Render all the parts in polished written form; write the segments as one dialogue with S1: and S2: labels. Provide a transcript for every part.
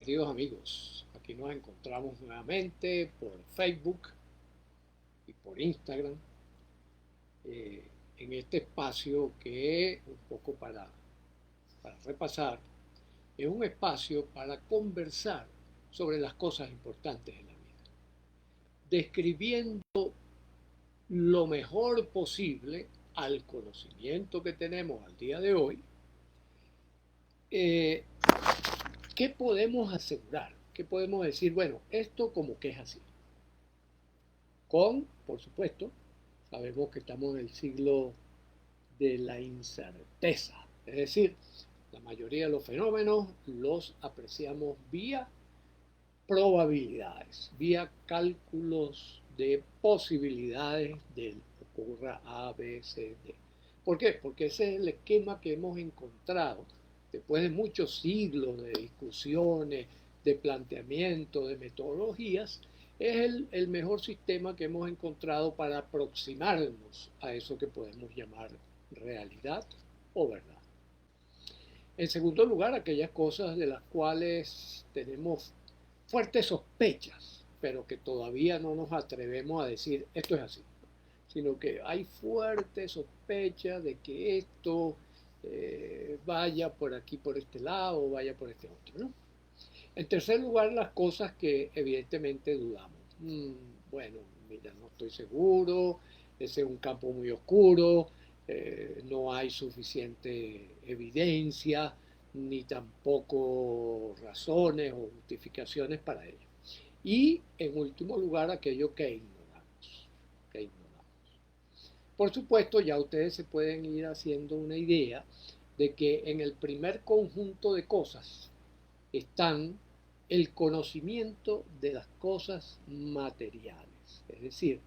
S1: Queridos amigos, aquí nos encontramos nuevamente por Facebook y por Instagram en este espacio que, un poco para repasar, es un espacio para conversar sobre las cosas importantes en la vida, describiendo lo mejor posible al conocimiento que tenemos al día de hoy. ¿Qué podemos asegurar? ¿Qué podemos decir? Bueno, esto como que es así. Por supuesto, sabemos que estamos en el siglo de la incerteza. Es decir, la mayoría de los fenómenos los apreciamos vía probabilidades, vía cálculos de posibilidades de que ocurra A, B, C, D. ¿Por qué? Porque ese es el esquema que hemos encontrado después de muchos siglos de discusiones, de planteamiento, de metodologías. Es el mejor sistema que hemos encontrado para aproximarnos a eso que podemos llamar realidad o verdad. En segundo lugar, aquellas cosas de las cuales tenemos fuertes sospechas, pero que todavía no nos atrevemos a decir esto es así, sino que hay fuerte sospecha de que esto vaya por aquí, por este lado, o vaya por este otro, ¿no? En tercer lugar, las cosas que evidentemente dudamos. Bueno, mira, no estoy seguro, ese es un campo muy oscuro, no hay suficiente evidencia, ni tampoco razones o justificaciones para ello. Y en último lugar, aquello que ignoramos. Por supuesto, ya ustedes se pueden ir haciendo una idea de que en el primer conjunto de cosas están el conocimiento de las cosas materiales, es decir,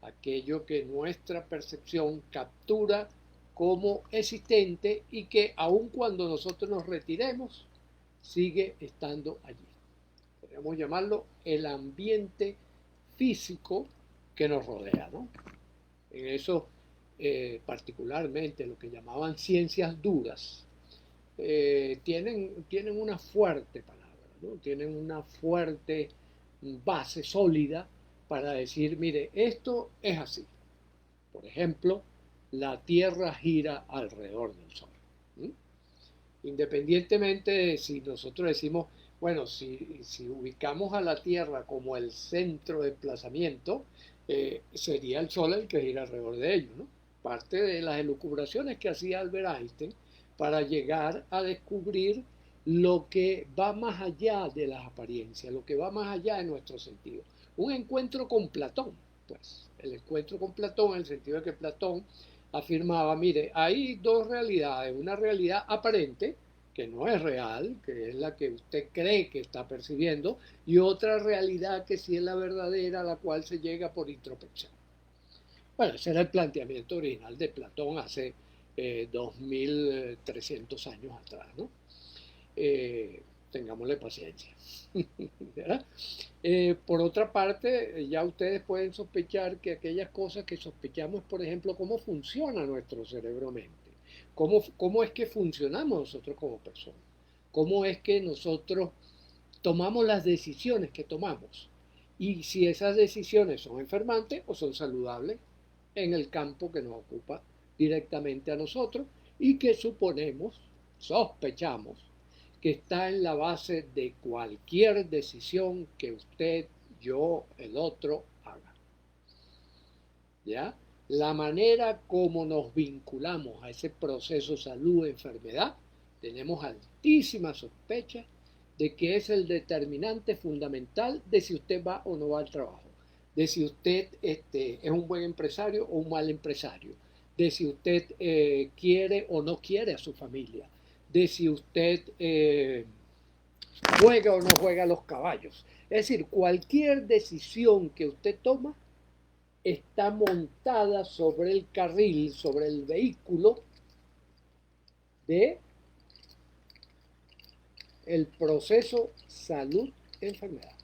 S1: aquello que nuestra percepción captura como existente y que aun cuando nosotros nos retiremos, sigue estando allí. Podríamos llamarlo el ambiente físico que nos rodea, ¿no? En eso, particularmente lo que llamaban ciencias duras, tienen una fuerte palabra, ¿no? Tienen una fuerte base sólida para decir, mire, esto es así. Por ejemplo, la Tierra gira alrededor del Sol. Independientemente de si nosotros decimos, bueno, si ubicamos a la Tierra como el centro de desplazamiento, sería el Sol el que gira alrededor de ello, ¿no? Parte de las elucubraciones que hacía Albert Einstein para llegar a descubrir lo que va más allá de las apariencias, lo que va más allá de nuestro sentido. Un encuentro con Platón, pues, el encuentro con Platón en el sentido de que Platón afirmaba, mire, hay dos realidades, una realidad aparente, que no es real, que es la que usted cree que está percibiendo, y otra realidad que sí es la verdadera, a la cual se llega por introspección. Bueno, ese era el planteamiento original de Platón hace 2300 años atrás, ¿no? Tengámosle paciencia. Por otra parte, ya ustedes pueden sospechar que aquellas cosas que sospechamos, por ejemplo, cómo funciona nuestro cerebro-mente, cómo es que funcionamos nosotros como personas, cómo es que nosotros tomamos las decisiones que tomamos y si esas decisiones son enfermantes o son saludables en el campo que nos ocupa directamente a nosotros y que sospechamos, que está en la base de cualquier decisión que usted, yo, el otro haga. ¿Ya? La manera como nos vinculamos a ese proceso salud-enfermedad, tenemos altísima sospecha de que es el determinante fundamental de si usted va o no va al trabajo, de si usted es un buen empresario o un mal empresario, de si usted quiere o no quiere a su familia, de si usted juega o no juega a los caballos. Es decir, cualquier decisión que usted toma está montada sobre el carril, sobre el vehículo de el proceso salud-enfermedad.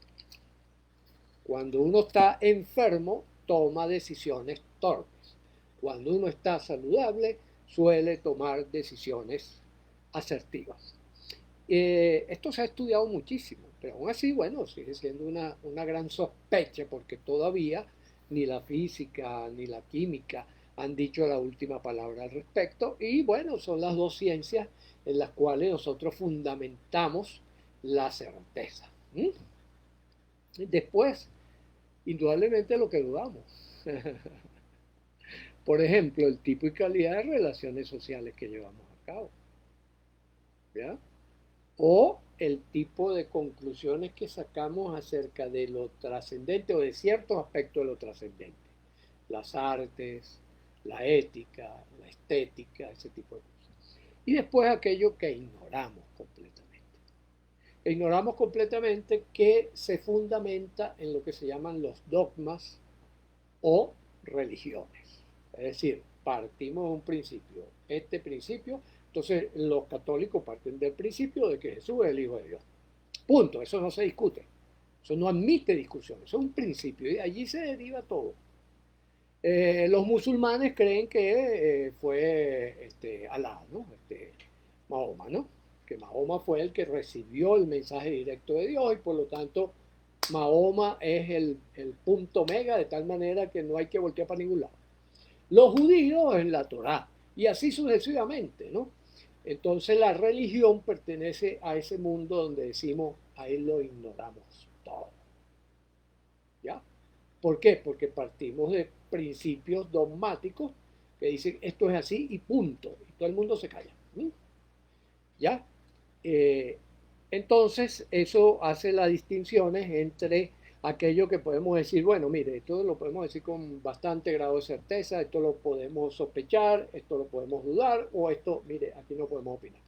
S1: Cuando uno está enfermo, toma decisiones torpes. Cuando uno está saludable, suele tomar decisiones asertivas. Esto se ha estudiado muchísimo. Pero aún así, bueno, sigue siendo una gran sospecha porque todavía ni la física ni la química han dicho la última palabra al respecto. Y bueno, son las dos ciencias en las cuales nosotros fundamentamos la certeza. ¿Mm? Después, indudablemente lo que dudamos. Por ejemplo, el tipo y calidad de relaciones sociales que llevamos a cabo. ¿Ya? O el tipo de conclusiones que sacamos acerca de lo trascendente o de ciertos aspectos de lo trascendente. Las artes, la ética, la estética, ese tipo de cosas. Y después aquello que ignoramos completamente. Ignoramos completamente que se fundamenta en lo que se llaman los dogmas o religiones. Es decir, partimos de un principio. Este principio, entonces los católicos parten del principio de que Jesús es el Hijo de Dios. Punto, eso no se discute. Eso no admite discusión, eso es un principio y de allí se deriva todo. Los musulmanes creen que fue Alá, ¿no? Mahoma, ¿no? Que Mahoma fue el que recibió el mensaje directo de Dios y por lo tanto Mahoma es el punto mega de tal manera que no hay que voltear para ningún lado. Los judíos en la Torá y así sucesivamente, ¿no? Entonces la religión pertenece a ese mundo donde decimos, ahí lo ignoramos todo. ¿Ya? ¿Por qué? Porque partimos de principios dogmáticos que dicen esto es así y punto. Y todo el mundo se calla. ¿Ya? Eh, entonces, eso hace las distinciones entre aquello que podemos decir, bueno, mire, esto lo podemos decir con bastante grado de certeza, esto lo podemos sospechar, esto lo podemos dudar, o esto, mire, aquí no podemos opinar.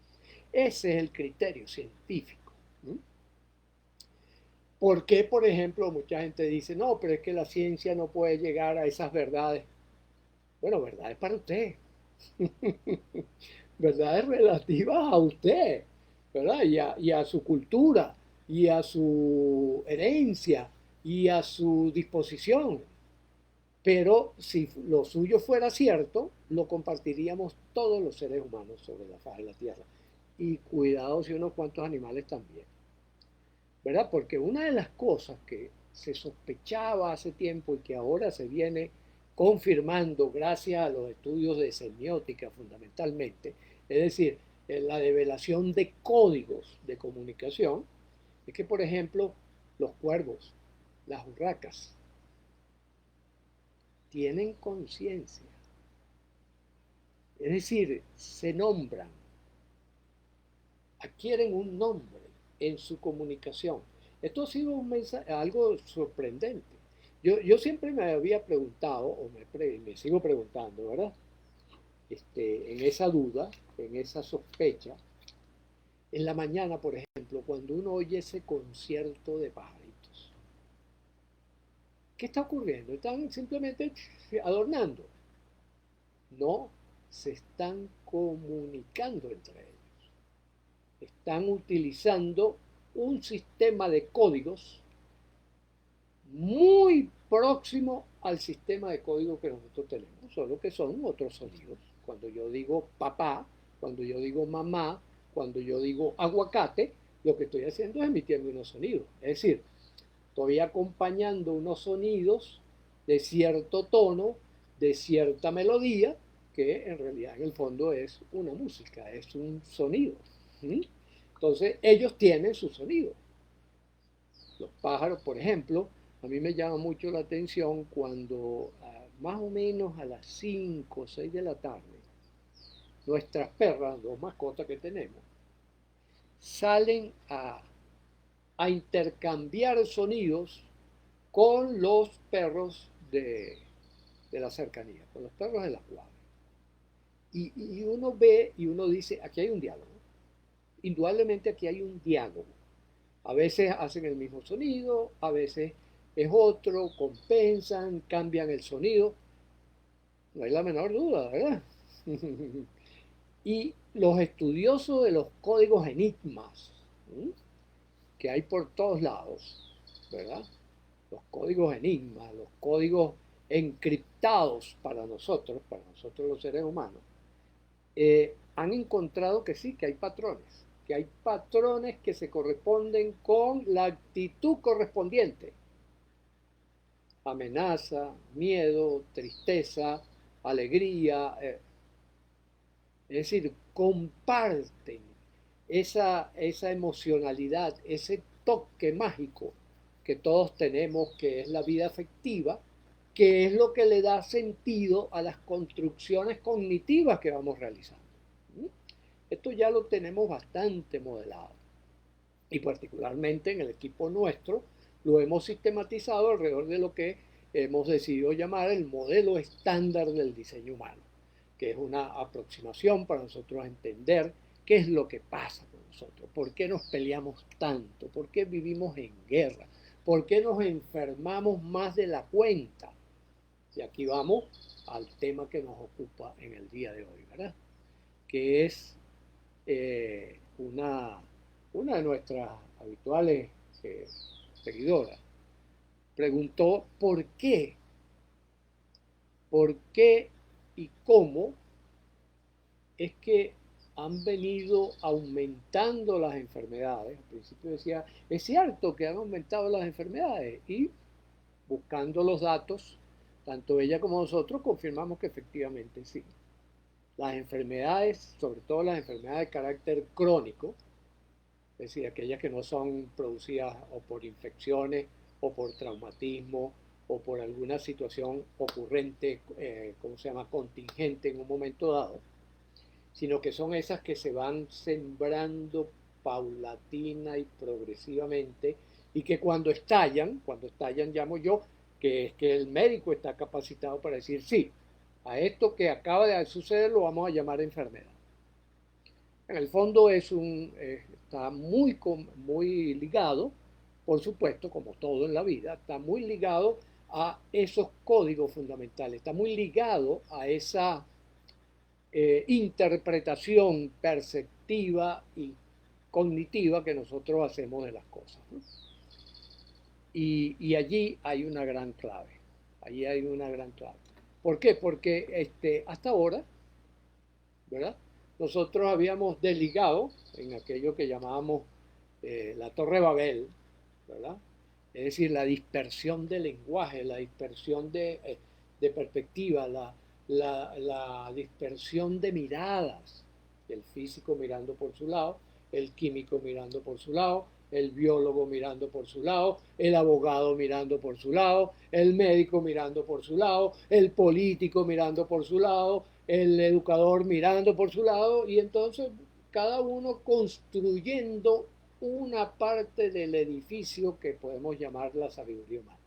S1: Ese es el criterio científico. ¿Por qué, por ejemplo, mucha gente dice, no, pero es que la ciencia no puede llegar a esas verdades? Bueno, verdades para usted. Verdades relativas a usted, ¿verdad? Y a su cultura, y a su herencia, y a su disposición. Pero si lo suyo fuera cierto, lo compartiríamos todos los seres humanos sobre la faz de la Tierra. Y cuidado si unos cuantos animales también. ¿Verdad? Porque una de las cosas que se sospechaba hace tiempo y que ahora se viene confirmando gracias a los estudios de semiótica fundamentalmente, es decir, en la develación de códigos de comunicación, es que, por ejemplo, los cuervos, las urracas, tienen conciencia, es decir, se nombran, adquieren un nombre en su comunicación. Esto ha sido un mensaje, algo sorprendente. Yo siempre me había preguntado, o me sigo preguntando, ¿verdad? En esa duda, en esa sospecha, en la mañana, por ejemplo, cuando uno oye ese concierto de pajaritos, ¿qué está ocurriendo? Están simplemente adornando. No, se están comunicando entre ellos. Están utilizando un sistema de códigos muy próximo al sistema de código que nosotros tenemos, solo que son otros sonidos. Cuando yo digo papá, cuando yo digo mamá, cuando yo digo aguacate, lo que estoy haciendo es emitiendo unos sonidos. Es decir, estoy acompañando unos sonidos de cierto tono, de cierta melodía, que en realidad en el fondo es una música, es un sonido. Entonces, ellos tienen su sonido. Los pájaros, por ejemplo, a mí me llama mucho la atención cuando más o menos a las 5 o 6 de la tarde, nuestras perras, dos mascotas que tenemos, salen a intercambiar sonidos con los perros de la cercanía, con los perros de la cuadra. Y uno ve y uno dice, aquí hay un diálogo. Indudablemente aquí hay un diálogo. A veces hacen el mismo sonido, a veces es otro, compensan, cambian el sonido. No hay la menor duda, ¿verdad? Y los estudiosos de los códigos enigmas, ¿sí?, que hay por todos lados, ¿verdad? Los códigos enigmas, los códigos encriptados para nosotros los seres humanos, han encontrado que sí, que hay patrones, porque hay patrones que se corresponden con la actitud correspondiente. Amenaza, miedo, tristeza, alegría. Es decir, comparten esa emocionalidad, ese toque mágico que todos tenemos, que es la vida afectiva, que es lo que le da sentido a las construcciones cognitivas que vamos realizando. Esto ya lo tenemos bastante modelado y particularmente en el equipo nuestro lo hemos sistematizado alrededor de lo que hemos decidido llamar el modelo estándar del diseño humano, que es una aproximación para nosotros entender qué es lo que pasa con nosotros, por qué nos peleamos tanto, por qué vivimos en guerra, por qué nos enfermamos más de la cuenta. Y aquí vamos al tema que nos ocupa en el día de hoy, ¿verdad? Que es una de nuestras habituales seguidoras. Preguntó por qué y cómo es que han venido aumentando las enfermedades. Al principio decía, es cierto que han aumentado las enfermedades y buscando los datos, tanto ella como nosotros confirmamos que efectivamente sí. Las enfermedades, sobre todo las enfermedades de carácter crónico, es decir, aquellas que no son producidas o por infecciones o por traumatismo o por alguna situación ocurrente, ¿cómo se llama?, contingente en un momento dado, sino que son esas que se van sembrando paulatina y progresivamente y que cuando estallan llamo yo, que es que el médico está capacitado para decir sí, a esto que acaba de suceder lo vamos a llamar enfermedad. En el fondo está muy ligado, por supuesto, como todo en la vida, está muy ligado a esos códigos fundamentales, está muy ligado a esa interpretación perceptiva y cognitiva que nosotros hacemos de las cosas, ¿no? Y allí hay una gran clave, allí hay una gran clave. ¿Por qué? Porque hasta ahora, ¿verdad?, nosotros habíamos desligado en aquello que llamábamos la Torre Babel, ¿verdad? Es decir, la dispersión de lenguaje, la dispersión de perspectiva, la dispersión de miradas, el físico mirando por su lado, el químico mirando por su lado, el biólogo mirando por su lado, el abogado mirando por su lado, el médico mirando por su lado, el político mirando por su lado, el educador mirando por su lado, y entonces cada uno construyendo una parte del edificio que podemos llamar la sabiduría humana.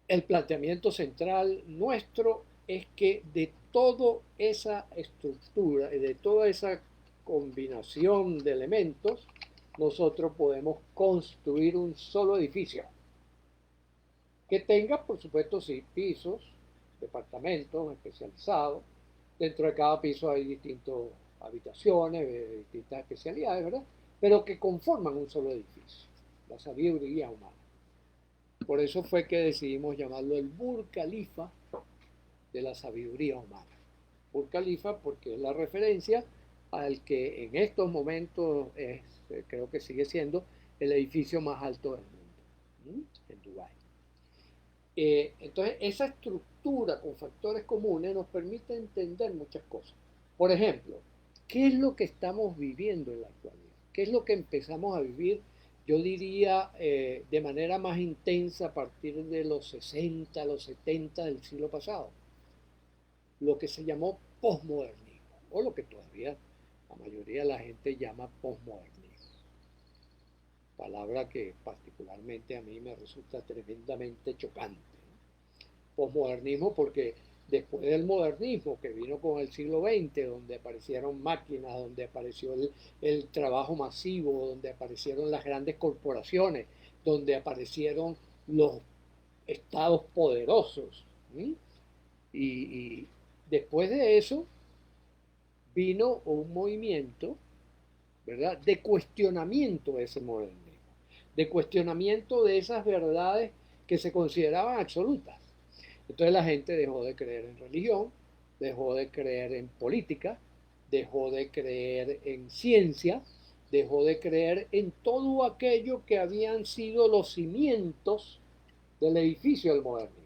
S1: El planteamiento central nuestro es que de toda esa estructura, de toda esa combinación de elementos, nosotros podemos construir un solo edificio que tenga, por supuesto, sí, pisos, departamentos especializados. Dentro de cada piso hay distintas habitaciones, distintas especialidades, ¿verdad? Pero que conforman un solo edificio, la sabiduría humana. Por eso fue que decidimos llamarlo el Burj Khalifa de la sabiduría humana. Burj Khalifa porque es la referencia al que en estos momentos creo que sigue siendo el edificio más alto del mundo, en Dubái. Entonces, esa estructura con factores comunes nos permite entender muchas cosas. Por ejemplo, ¿qué es lo que estamos viviendo en la actualidad? ¿Qué es lo que empezamos a vivir, yo diría, de manera más intensa a partir de los 60, los 70 del siglo pasado? Lo que se llamó posmodernismo, o lo que todavía la mayoría de la gente llama posmodernismo. Palabra que particularmente a mí me resulta tremendamente chocante. Posmodernismo porque después del modernismo que vino con el siglo XX, donde aparecieron máquinas, donde apareció el trabajo masivo, donde aparecieron las grandes corporaciones, donde aparecieron los estados poderosos. Y después de eso vino un movimiento, ¿verdad?, de cuestionamiento de ese modernismo, de cuestionamiento de esas verdades que se consideraban absolutas. Entonces la gente dejó de creer en religión, dejó de creer en política, dejó de creer en ciencia, dejó de creer en todo aquello que habían sido los cimientos del edificio del modernismo.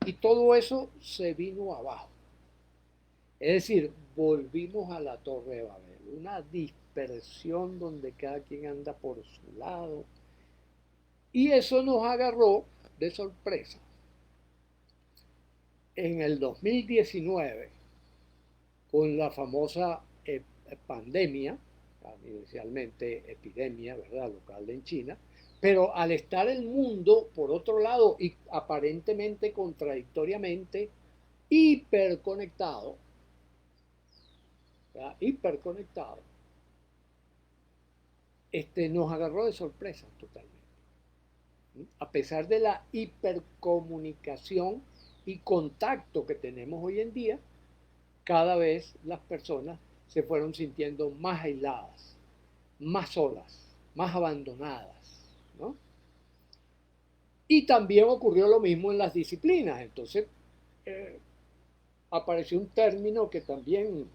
S1: Y todo eso se vino abajo. Es decir, volvimos a la Torre de Babel, una dispersión donde cada quien anda por su lado. Y eso nos agarró de sorpresa. En el 2019, con la famosa pandemia, inicialmente epidemia, ¿verdad?, local en China, pero al estar el mundo, por otro lado, y aparentemente contradictoriamente, hiperconectado, ¿verdad?, hiperconectado, nos agarró de sorpresa totalmente. A pesar de la hipercomunicación y contacto que tenemos hoy en día, cada vez las personas se fueron sintiendo más aisladas, más solas, más abandonadas, ¿no? Y también ocurrió lo mismo en las disciplinas. Entonces, apareció un término que también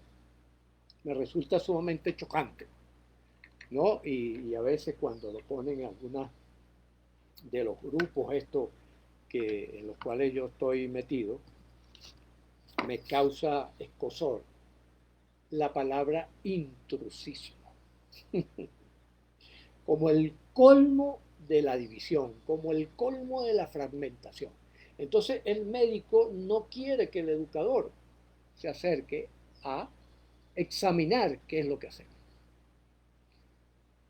S1: me resulta sumamente chocante, ¿no? Y a veces cuando lo ponen en algunos de los grupos estos en los cuales yo estoy metido, me causa escozor la palabra intrusismo, como el colmo de la división, como el colmo de la fragmentación. Entonces el médico no quiere que el educador se acerque a examinar qué es lo que hacemos.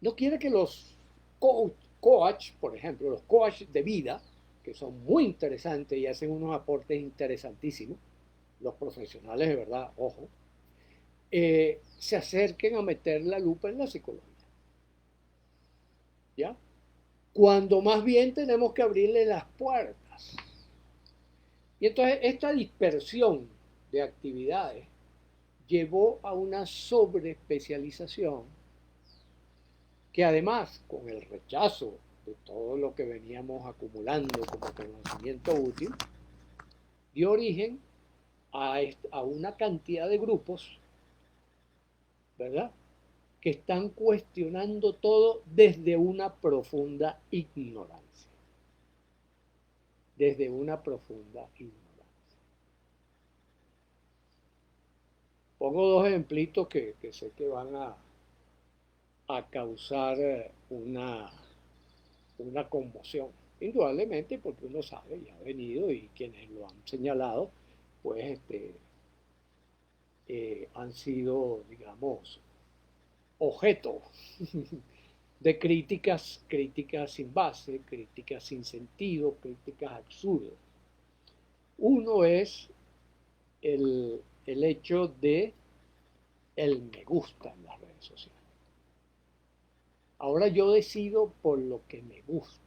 S1: No quiere que los coach, por ejemplo, los coach de vida, que son muy interesantes y hacen unos aportes interesantísimos, los profesionales de verdad, ojo, se acerquen a meter la lupa en la psicología. ¿Ya? Cuando más bien tenemos que abrirle las puertas. Y entonces esta dispersión de actividades llevó a una sobreespecialización que además, con el rechazo de todo lo que veníamos acumulando como conocimiento útil, dio origen a una cantidad de grupos, ¿verdad?, que están cuestionando todo desde una profunda ignorancia. Desde una profunda ignorancia. Pongo dos ejemplitos que sé que van a causar una conmoción. Indudablemente porque uno sabe, ya ha venido y quienes lo han señalado, pues han sido, digamos, objeto de críticas sin base, críticas sin sentido, críticas absurdas. Uno es el hecho de el me gusta en las redes sociales. Ahora yo decido por lo que me gusta.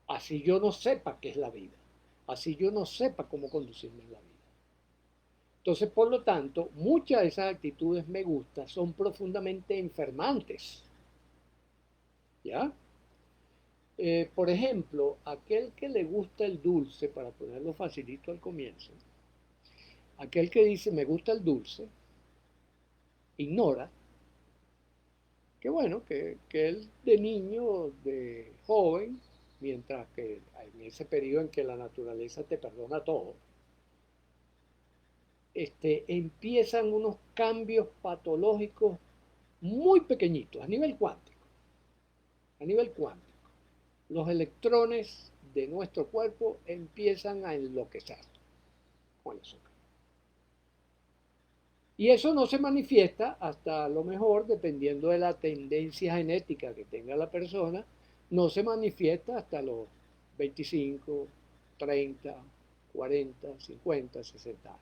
S1: Así yo no sepa qué es la vida. Así yo no sepa cómo conducirme en la vida. Entonces, por lo tanto, muchas de esas actitudes me gusta son profundamente enfermantes. ¿Ya? Por ejemplo, aquel que le gusta el dulce, para ponerlo facilito al comienzo, aquel que dice me gusta el dulce, ignora que bueno, que él de niño, de joven, mientras que en ese periodo en que la naturaleza te perdona todo, empiezan unos cambios patológicos muy pequeñitos, a nivel cuántico. A nivel cuántico. Los electrones de nuestro cuerpo empiezan a enloquecer con el azúcar. Y eso no se manifiesta hasta a lo mejor, dependiendo de la tendencia genética que tenga la persona, no se manifiesta hasta los 25, 30, 40, 50, 60 años.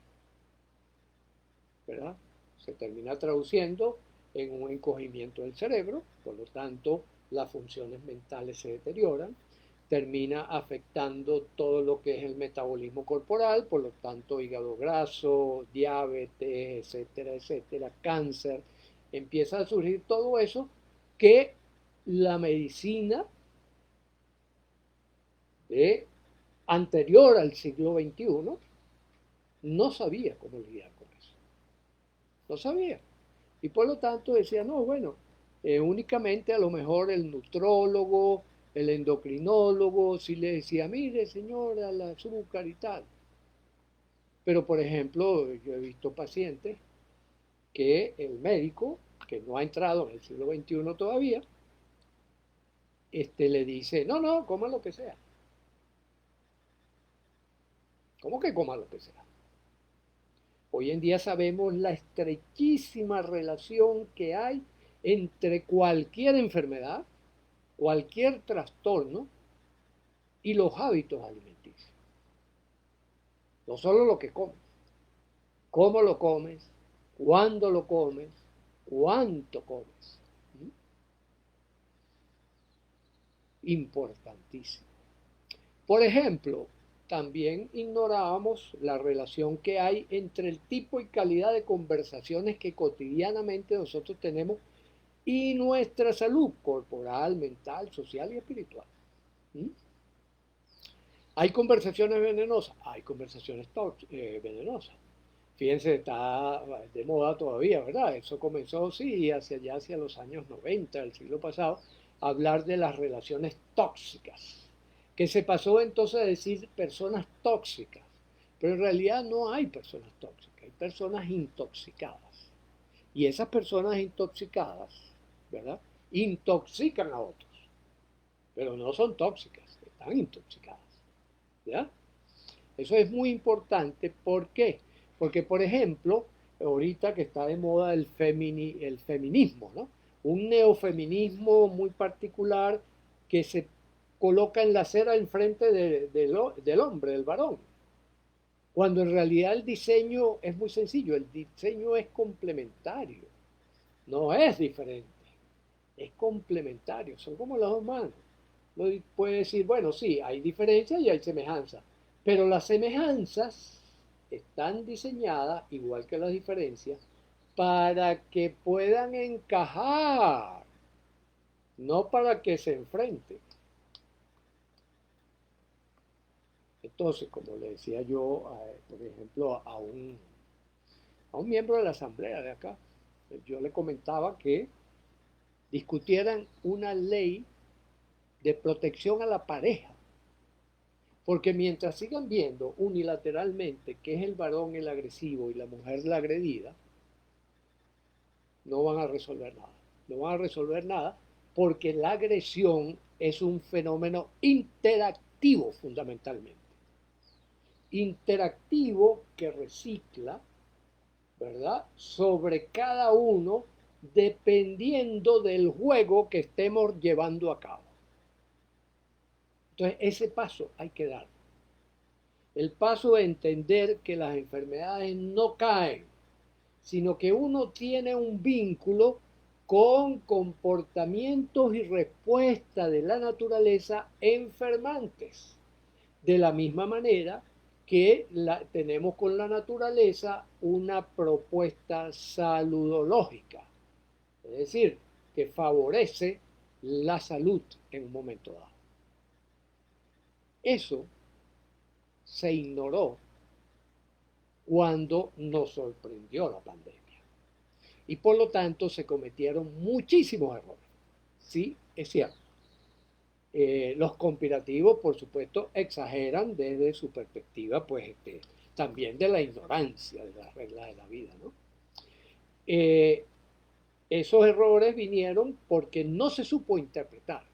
S1: ¿Verdad? Se termina traduciendo en un encogimiento del cerebro, por lo tanto las funciones mentales se deterioran, termina afectando todo lo que es el metabolismo corporal, por lo tanto hígado graso, diabetes, etcétera, etcétera, cáncer, empieza a surgir todo eso que la medicina anterior al siglo XXI no sabía cómo lidiar con eso. No sabía. Y por lo tanto decía, no, bueno, únicamente a lo mejor el nutrólogo, el endocrinólogo, si le decía, mire señora, el azúcar y tal. Pero por ejemplo, yo he visto pacientes que el médico, que no ha entrado en el siglo XXI todavía, le dice, no, no, coma lo que sea. ¿Cómo que coma lo que sea? Hoy en día sabemos la estrechísima relación que hay entre cualquier enfermedad, cualquier trastorno y los hábitos alimenticios. No solo lo que comes, cómo lo comes, cuándo lo comes, cuánto comes. Importantísimo. Por ejemplo, también ignorábamos la relación que hay entre el tipo y calidad de conversaciones que cotidianamente nosotros tenemos y nuestra salud corporal, mental, social y espiritual. ¿Mm? ¿Hay conversaciones venenosas? Hay conversaciones venenosas. Fíjense, está de moda todavía, ¿verdad? Eso comenzó, sí, hacia los años 90 del siglo pasado, a hablar de las relaciones tóxicas, que se pasó entonces a decir personas tóxicas, pero en realidad no hay personas tóxicas, hay personas intoxicadas. Y esas personas intoxicadas, ¿verdad? Intoxican a otros, pero no son tóxicas, están intoxicadas, ¿ya? Eso es muy importante. ¿Por qué? Porque, por ejemplo, ahorita que está de moda el feminismo, ¿no? Un neofeminismo muy particular que se coloca en la acera enfrente del hombre, del varón. Cuando en realidad el diseño es muy sencillo, el diseño es complementario, no es diferente, es complementario, son como las dos manos. Uno puede decir, bueno, sí, hay diferencias y hay semejanzas, pero las semejanzas están diseñadas, igual que las diferencias, para que puedan encajar, no para que se enfrenten. Entonces, como le decía yo, por ejemplo, a un miembro de la asamblea de acá, yo le comentaba que discutieran una ley de protección a la pareja. Porque mientras sigan viendo unilateralmente que es el varón el agresivo y la mujer la agredida, no van a resolver nada. No van a resolver nada porque la agresión es un fenómeno interactivo fundamentalmente. Interactivo que recicla, ¿verdad? Sobre cada uno dependiendo del juego que estemos llevando a cabo. Entonces, ese paso hay que dar. El paso de entender que las enfermedades no caen, sino que uno tiene un vínculo con comportamientos y respuestas de la naturaleza enfermantes. De la misma manera que tenemos con la naturaleza una propuesta saludológica, es decir, que favorece la salud en un momento dado. Eso se ignoró cuando nos sorprendió la pandemia. Y por lo tanto se cometieron muchísimos errores. Sí, es cierto. Los conspirativos, por supuesto, exageran desde su perspectiva, pues, también de la ignorancia de las reglas de la vida, ¿no? Eh, Esos errores vinieron porque no se supo interpretar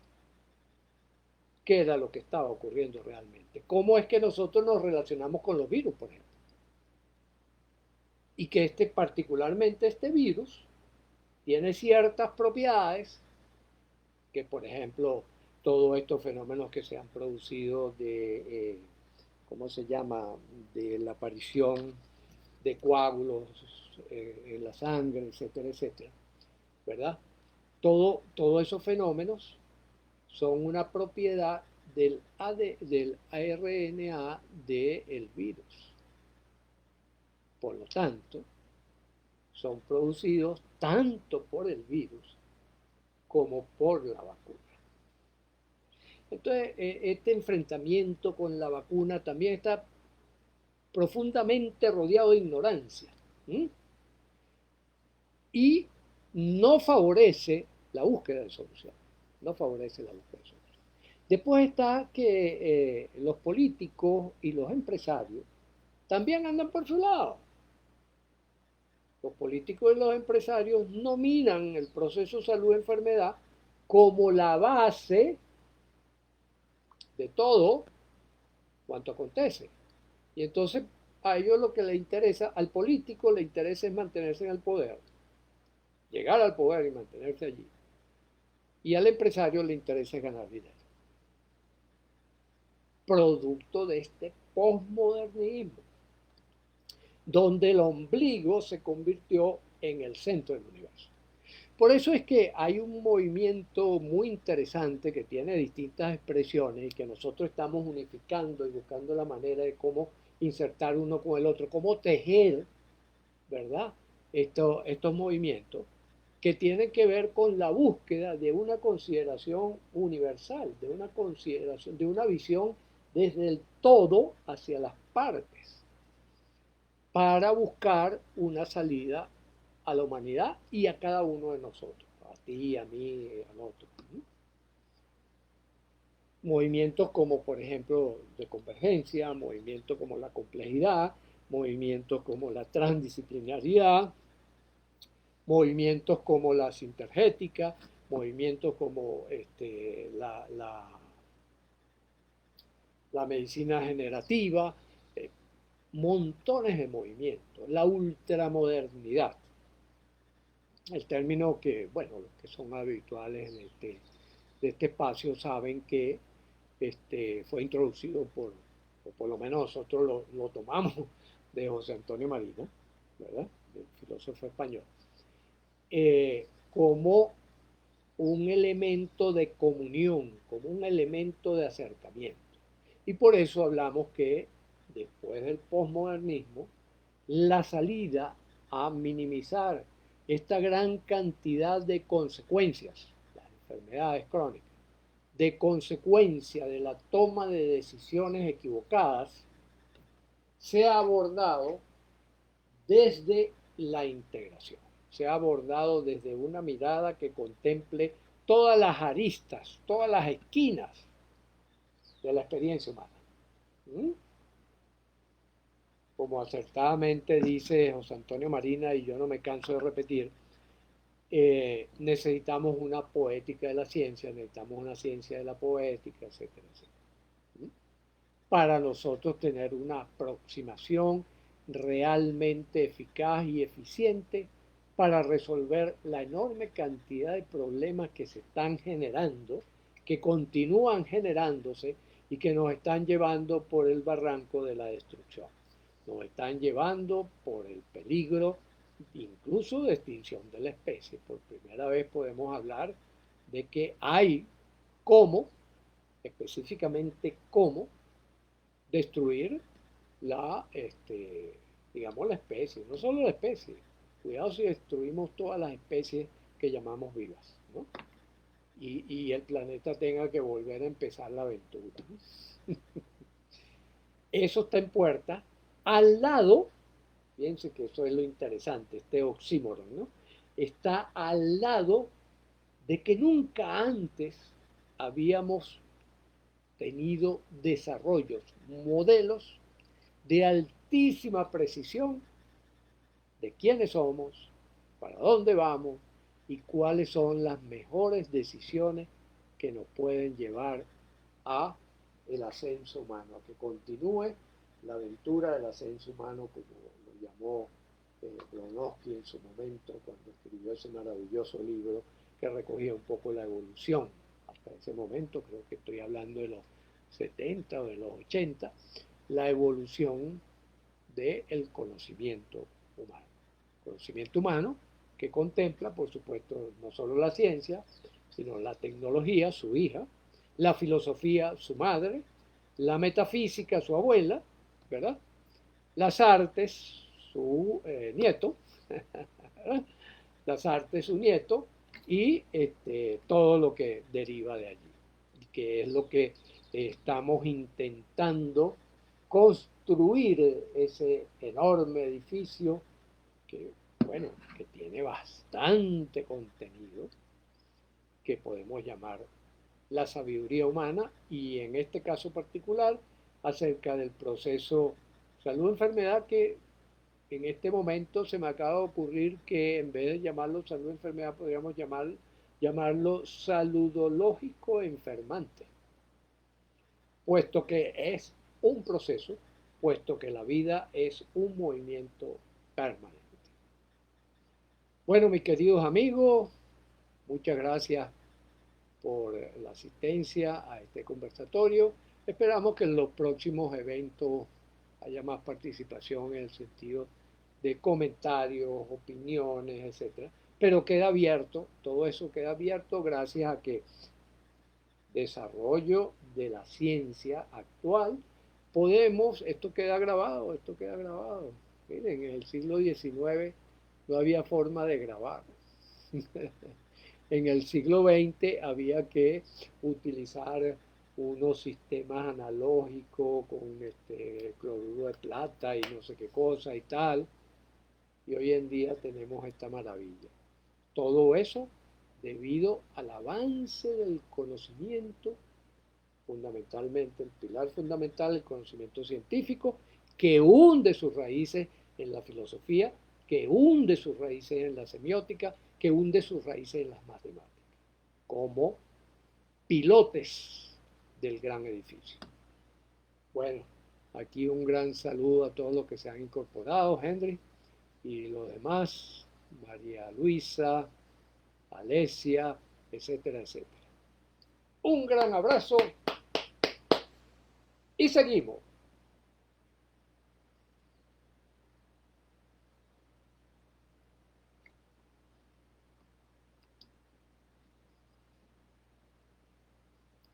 S1: qué era lo que estaba ocurriendo realmente. ¿Cómo es que nosotros nos relacionamos con los virus, por ejemplo? Y que particularmente este virus, tiene ciertas propiedades que, por ejemplo, todos estos fenómenos que se han producido ¿cómo se llama?, de la aparición de coágulos en la sangre, etcétera, etcétera, ¿verdad? Todos esos fenómenos son una propiedad del RNA del virus. Por lo tanto, son producidos tanto por el virus como por la vacuna. Entonces, este enfrentamiento con la vacuna también está profundamente rodeado de ignorancia. ¿Mm? Y no favorece la búsqueda de soluciones. No favorece la búsqueda de soluciones. Después está que los políticos y los empresarios también andan por su lado. Los políticos y los empresarios no miran el proceso salud-enfermedad como la base de todo cuanto acontece. Y entonces a ellos lo que les interesa, al político le interesa es mantenerse en el poder, llegar al poder y mantenerse allí. Y al empresario le interesa ganar dinero. Producto de este posmodernismo, donde el ombligo se convirtió en el centro del universo. Por eso es que hay un movimiento muy interesante que tiene distintas expresiones y que nosotros estamos unificando y buscando la manera de cómo insertar uno con el otro, cómo tejer, ¿verdad? Estos movimientos que tienen que ver con la búsqueda de una consideración universal, de una consideración, de una visión desde el todo hacia las partes, para buscar una salida a la humanidad y a cada uno de nosotros, a ti, a mí, al otro. Movimientos como, por ejemplo, de convergencia, movimientos como la complejidad, movimientos como la transdisciplinariedad, movimientos como la sintergética, movimientos como la medicina generativa, montones de movimientos, la ultramodernidad. El término que, bueno, los que son habituales de este espacio saben que fue introducido o por lo menos nosotros lo tomamos de José Antonio Marina, ¿verdad? Del filósofo español, como un elemento de comunión, como un elemento de acercamiento. Y por eso hablamos que después del posmodernismo, la salida a minimizar esta gran cantidad de consecuencias, las enfermedades crónicas, de consecuencia de la toma de decisiones equivocadas, se ha abordado desde la integración, se ha abordado desde una mirada que contemple todas las aristas, todas las esquinas de la experiencia humana. ¿Mm? Como acertadamente dice José Antonio Marina, y yo no me canso de repetir, necesitamos una poética de la ciencia, necesitamos una ciencia de la poética, etcétera, etcétera. Para nosotros tener una aproximación realmente eficaz y eficiente para resolver la enorme cantidad de problemas que se están generando, que continúan generándose y que nos están llevando por el barranco de la destrucción. Nos están llevando por el peligro incluso de extinción de la especie. Por primera vez podemos hablar de que hay cómo, específicamente cómo, destruir digamos, la especie, no solo la especie. Cuidado si destruimos todas las especies que llamamos vivas, ¿no? Y el planeta tenga que volver a empezar la aventura, ¿no? Eso está en puerta, al lado. Fíjense que eso es lo interesante, este oxímoron, ¿no? Está al lado de que nunca antes habíamos tenido desarrollos, modelos de altísima precisión de quiénes somos, para dónde vamos y cuáles son las mejores decisiones que nos pueden llevar a el ascenso humano, a que continúe la aventura del ascenso humano, como lo llamó Bronowski en su momento cuando escribió ese maravilloso libro que recogía un poco la evolución. Hasta ese momento, creo que estoy hablando de los 70 o de los 80, la evolución del conocimiento humano. Conocimiento humano que contempla, por supuesto, no solo la ciencia, sino la tecnología, su hija, la filosofía, su madre, la metafísica, su abuela, ¿verdad? Las artes, su nieto, ¿verdad? Las artes, su nieto, y todo lo que deriva de allí, que es lo que estamos intentando construir ese enorme edificio que, bueno, que tiene bastante contenido, que podemos llamar la sabiduría humana, y en este caso particular acerca del proceso salud-enfermedad, que en este momento se me acaba de ocurrir que en vez de llamarlo salud-enfermedad podríamos llamarlo saludológico enfermante, puesto que es un proceso, puesto que la vida es un movimiento permanente. Bueno, mis queridos amigos, muchas gracias por la asistencia a este conversatorio. Esperamos que en los próximos eventos haya más participación en el sentido de comentarios, opiniones, etcétera. Pero queda abierto, todo eso queda abierto gracias a que desarrollo de la ciencia actual esto queda grabado. Miren, en el siglo XIX no había forma de grabar. En el siglo XX había que utilizar unos sistemas analógicos con cloruro de plata y no sé qué cosa y tal. Y hoy en día tenemos esta maravilla. Todo eso debido al avance del conocimiento, fundamentalmente el pilar fundamental, el conocimiento científico, que hunde sus raíces en la filosofía, que hunde sus raíces en la semiótica, que hunde sus raíces en las matemáticas, como pilotes del gran edificio. Bueno, aquí un gran saludo a todos los que se han incorporado, Henry, y los demás, María Luisa, Alesia, etcétera, etcétera. Un gran abrazo y seguimos.